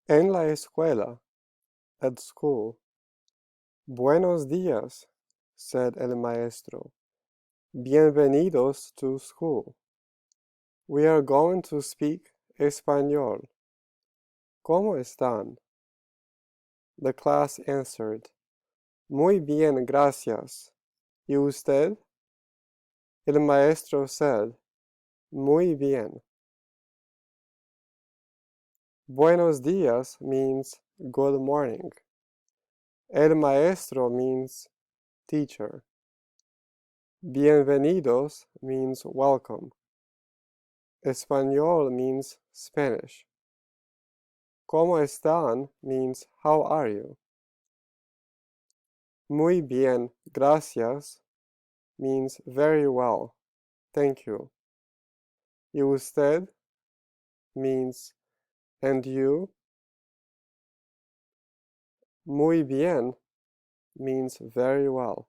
En la escuela, at school. Buenos días, said el maestro. Bienvenidos to school. We are going to speak español. ¿Cómo están? The class answered, Muy bien, gracias. ¿Y usted? El maestro said, Muy bien. Buenos días means good morning. El maestro means teacher. Bienvenidos means welcome. Español means Spanish. ¿Cómo están means how are you? Muy bien, gracias means very well, thank you. ¿Y usted? Means and you? Muy bien means very well.